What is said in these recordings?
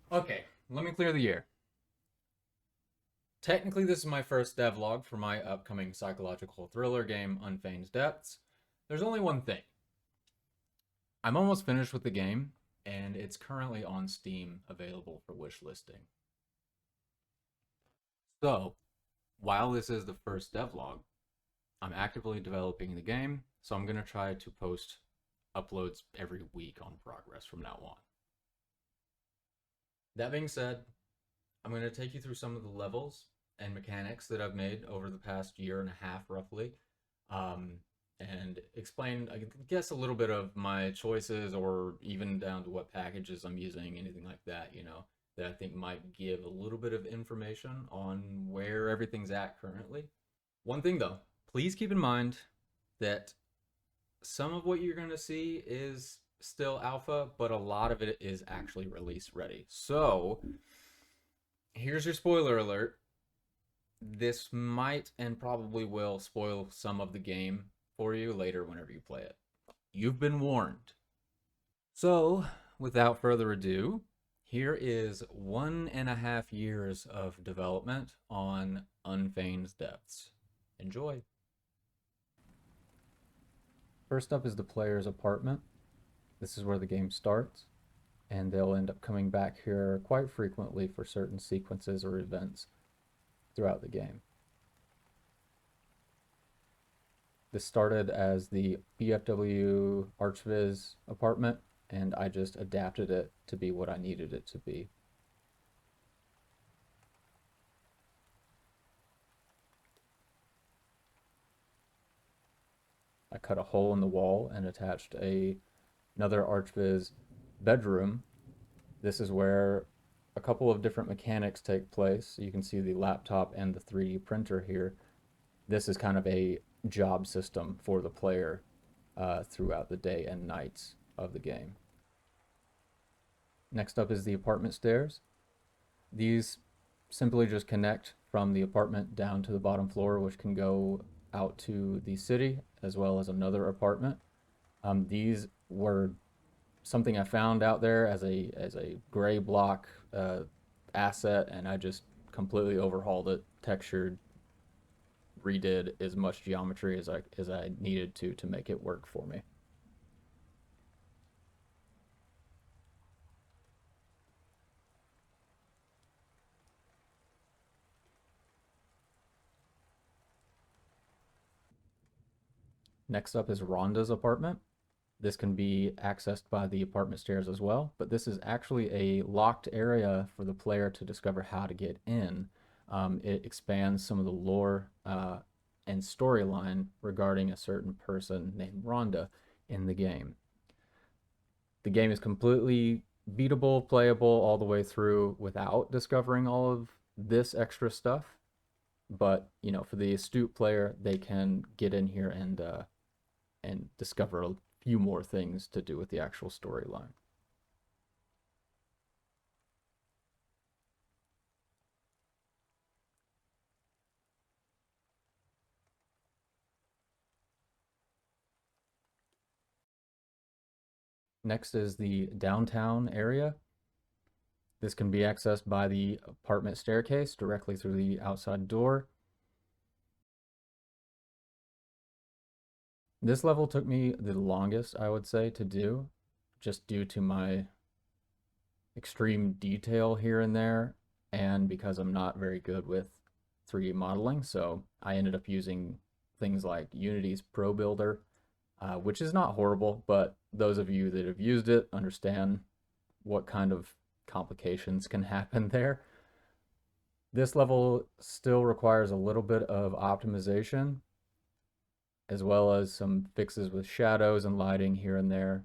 Okay, let me clear the air. Technically, this is my first devlog for my upcoming psychological thriller game, Unfeigned Depths. There's only one thing. I'm almost finished with the game, and it's currently on Steam available for wish listing. So, while this is the first devlog, I'm actively developing the game, so I'm going to try to post uploads every week on progress from now on. That being said, I'm going to take you through some of the levels and mechanics that I've made over the past year and a half, roughly, um, and explain, I guess, a little bit of my choices, or even down to what packages I'm using, anything like that, that I think might give a little bit of information on where everything's at currently. One thing though, please keep in mind that some of what you're going to see is still alpha, but a lot of it is actually release ready. So, here's your spoiler alert. This might and probably will spoil some of the game for you later whenever you play it. You've been warned. So, without further ado, here is 1.5 years of development on Unfeigned Depths. Enjoy. First up is the player's apartment. This is where the game starts, and they'll end up coming back here quite frequently for certain sequences or events throughout the game. This started as the BFW Archviz apartment, and I just adapted it to be what I needed it to be. I cut a hole in the wall and attached another Archviz bedroom. This is where a couple of different mechanics take place. You can see the laptop and the 3D printer here. This is kind of a job system for the player throughout the day and nights of the game. Next up is the apartment stairs. These simply just connect from the apartment down to the bottom floor, which can go out to the city as well as another apartment. These were something I found out there as a gray block asset, and I just completely overhauled it, textured, redid as much geometry as I needed to make it work for me. Next up is Rhonda's apartment. This can be accessed by the apartment stairs as well, but this is actually a locked area for the player to discover how to get in. It expands some of the lore and storyline regarding a certain person named Rhonda in the game. The game is completely beatable, playable all the way through without discovering all of this extra stuff. But for the astute player, they can get in here and discover a few more things to do with the actual storyline. Next is the downtown area. This can be accessed by the apartment staircase directly through the outside door. This level took me the longest, I would say, to do, just due to my extreme detail here and there, and because I'm not very good with 3D modeling, so I ended up using things like Unity's Pro Builder, which is not horrible, but those of you that have used it understand what kind of complications can happen there. This level still requires a little bit of optimization, as well as some fixes with shadows and lighting here and there.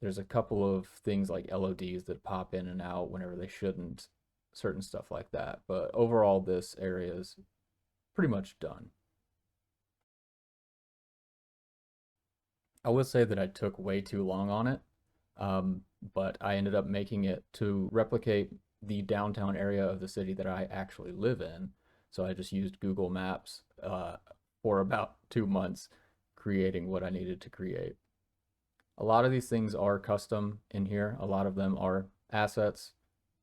There's a couple of things like LODs that pop in and out whenever they shouldn't, certain stuff like that. But overall, this area is pretty much done. I will say that I took way too long on it, but I ended up making it to replicate the downtown area of the city that I actually live in. So I just used Google Maps for about 2 months creating what I needed to create. A lot of these things are custom in here. A lot of them are assets.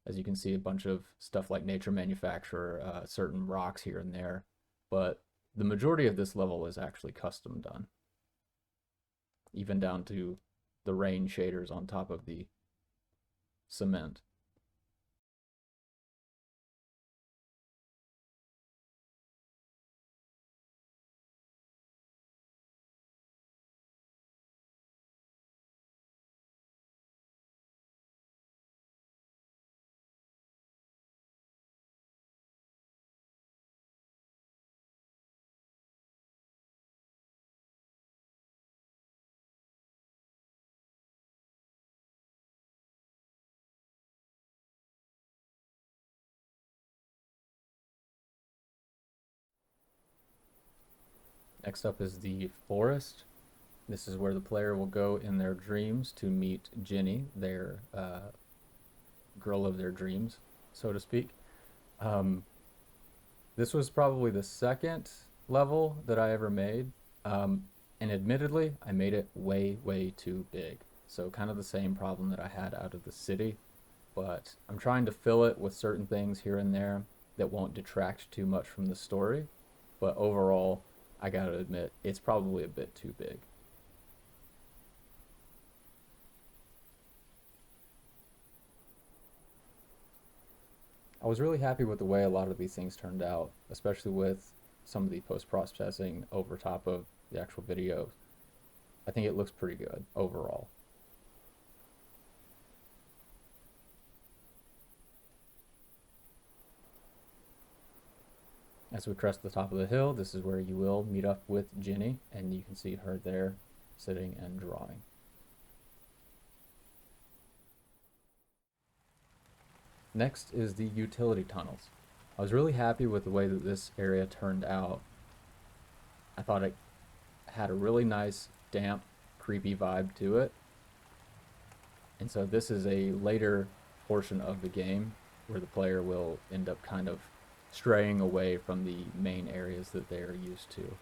As you can see, a bunch of stuff like nature manufacture, certain rocks here and there, but the majority of this level is actually custom done, even down to the rain shaders on top of the cement. Next up is the forest. This is where the player will go in their dreams to meet Ginny, their girl of their dreams, so to speak. Um, this was probably the second level that I ever made. Um, and admittedly, I made it way, way too big. So, kind of the same problem that I had out of the city. But I'm trying to fill it with certain things here and there that won't detract too much from the story. But overall, I gotta admit, it's probably a bit too big. I was really happy with the way a lot of these things turned out, especially with some of the post processing over top of the actual video. I think it looks pretty good overall. As we crest the top of the hill, this is where you will meet up with Ginny, and you can see her there sitting and drawing. Next is the utility tunnels. I was really happy with the way that this area turned out. I thought it had a really nice, damp, creepy vibe to it. And so this is a later portion of the game where the player will end up kind of straying away from the main areas that they are used to.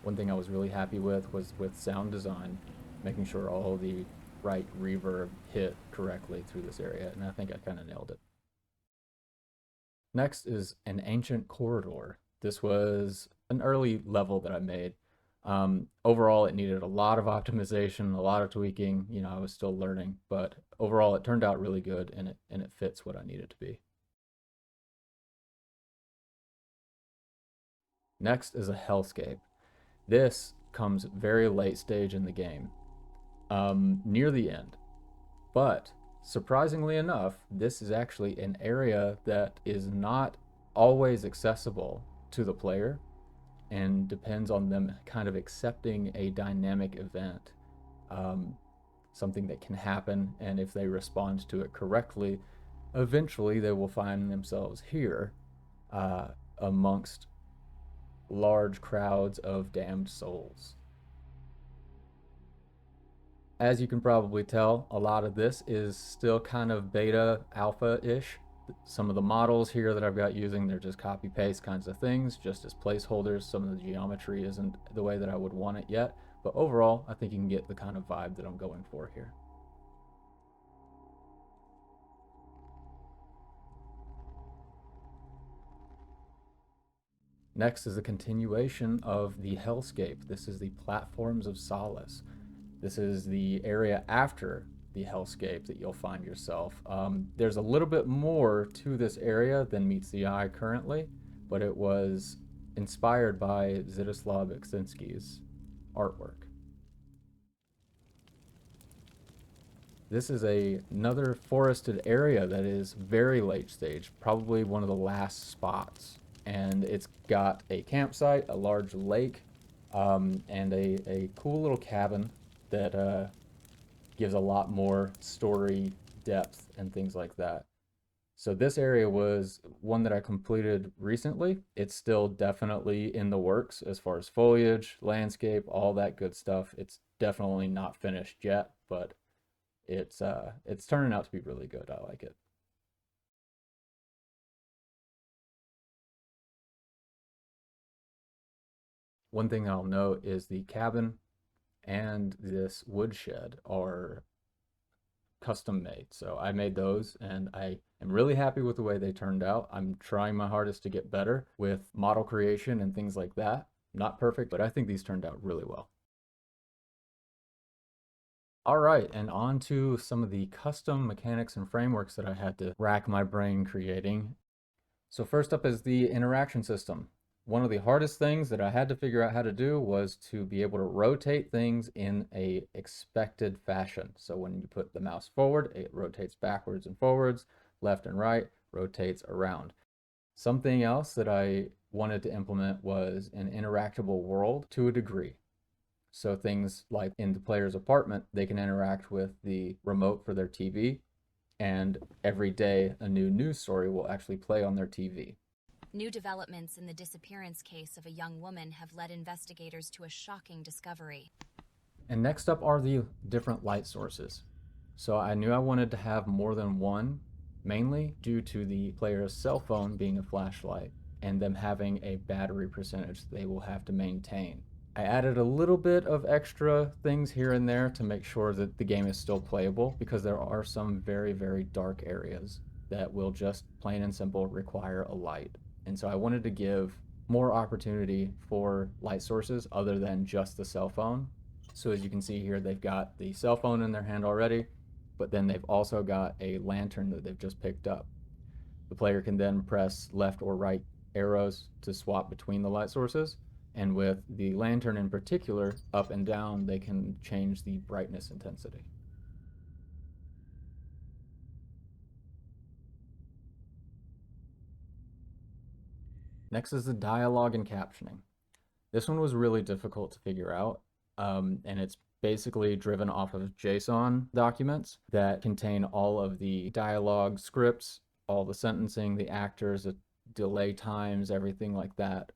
One thing I was really happy with was with sound design, making sure all the right reverb hit correctly through this area, and I think I kind of nailed it. Next is an ancient corridor. This was an early level that I made. Overall, it needed a lot of optimization, a lot of tweaking. You know, I was still learning, but overall, it turned out really good, and it fits what I need it to be. Next is a hellscape. This comes very late stage in the game, near the end. But surprisingly enough, this is actually an area that is not always accessible to the player and depends on them kind of accepting a dynamic event, um, something that can happen. And if they respond to it correctly, eventually they will find themselves here amongst large crowds of damned souls. As you can probably tell, a lot of this is still kind of beta alpha-ish. Some of the models here that I've got using, they're just copy paste kinds of things, just as placeholders. Some of the geometry isn't the way that I would want it yet, but overall, I think you can get the kind of vibe that I'm going for here. Next is a continuation of the Hellscape. This is the Platforms of Solace. This is the area after the hellscape that you'll find yourself. There's a little bit more to this area than meets the eye currently, but it was inspired by Zdzisław Beksinski's artwork. This is another forested area that is very late stage, probably one of the last spots. And it's got a campsite, a large lake, and a cool little cabin that gives a lot more story depth and things like that. So this area was one that I completed recently. It's still definitely in the works as far as foliage, landscape, all that good stuff. It's definitely not finished yet, but it's turning out to be really good. I like it. One thing I'll note is the cabin and this woodshed are custom made. So I made those and I am really happy with the way they turned out. I'm trying my hardest to get better with model creation and things like that. Not perfect, but I think these turned out really well. All right, and on to some of the custom mechanics and frameworks that I had to rack my brain creating. So first up is the interaction system. One of the hardest things that I had to figure out how to do was to be able to rotate things in a expected fashion. So when you put the mouse forward, it rotates backwards and forwards, left and right, rotates around. Something else that I wanted to implement was an interactable world to a degree. So things like in the player's apartment, they can interact with the remote for their TV, and every day a new news story will actually play on their TV. New developments in the disappearance case of a young woman have led investigators to a shocking discovery. And next up are the different light sources. So I knew I wanted to have more than one, mainly due to the player's cell phone being a flashlight and them having a battery percentage they will have to maintain. I added a little bit of extra things here and there to make sure that the game is still playable, because there are some very, very dark areas that will just plain and simple require a light. And so I wanted to give more opportunity for light sources other than just the cell phone. So as you can see here, they've got the cell phone in their hand already, but then they've also got a lantern that they've just picked up. The player can then press left or right arrows to swap between the light sources. And with the lantern in particular, up and down, they can change the brightness intensity. Next is the dialogue and captioning. This one was really difficult to figure out, and it's basically driven off of JSON documents that contain all of the dialogue scripts, all the sentencing, the actors, the delay times, everything like that.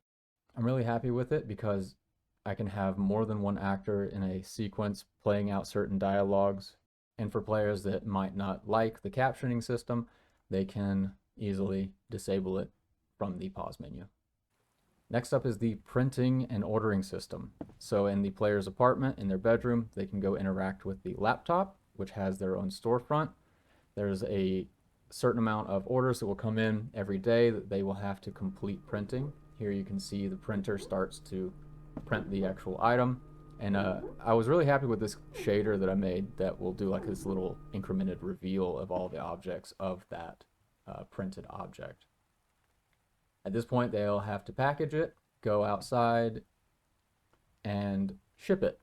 I'm really happy with it because I can have more than one actor in a sequence playing out certain dialogues. And for players that might not like the captioning system, they can easily disable it from the pause menu. Next up is the printing and ordering system. So in the player's apartment, in their bedroom, they can go interact with the laptop, which has their own storefront. There's a certain amount of orders that will come in every day that they will have to complete printing. Here you can see the printer starts to print the actual item. And I was really happy with this shader that I made that will do like this little incremented reveal of all the objects of that printed object. At this point, they'll have to package it, go outside, and ship it.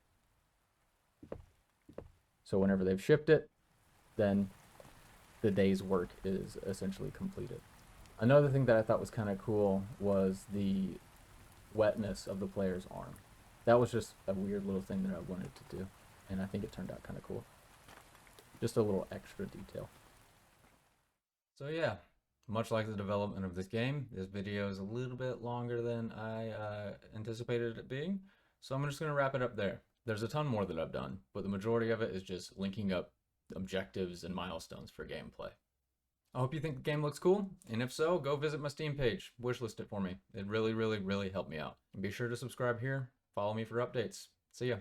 So whenever they've shipped it, then the day's work is essentially completed. Another thing that I thought was kind of cool was the wetness of the player's arm. That was just a weird little thing that I wanted to do, and I think it turned out kind of cool. Just a little extra detail. So yeah, much like the development of this game, this video is a little bit longer than I anticipated it being, so I'm just going to wrap it up there. There's a ton more that I've done, but the majority of it is just linking up objectives and milestones for gameplay. I hope you think the game looks cool, and if so, go visit my Steam page, wishlist it for me. It really, really, really helped me out. And be sure to subscribe here, follow me for updates. See ya.